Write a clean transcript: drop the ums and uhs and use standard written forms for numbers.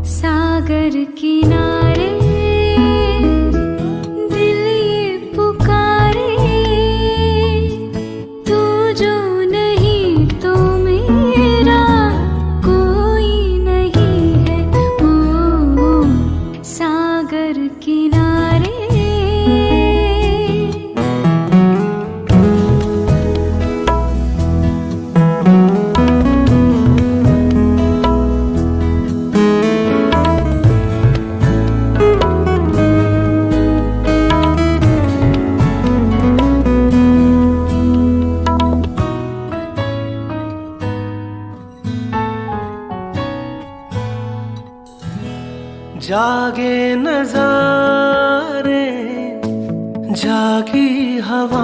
सागर किनारे दिल ये पुकारे, तू जो नहीं तो मेरा कोई नहीं है। ओ सागर किनारे। जागे नजारे, जागी हवा,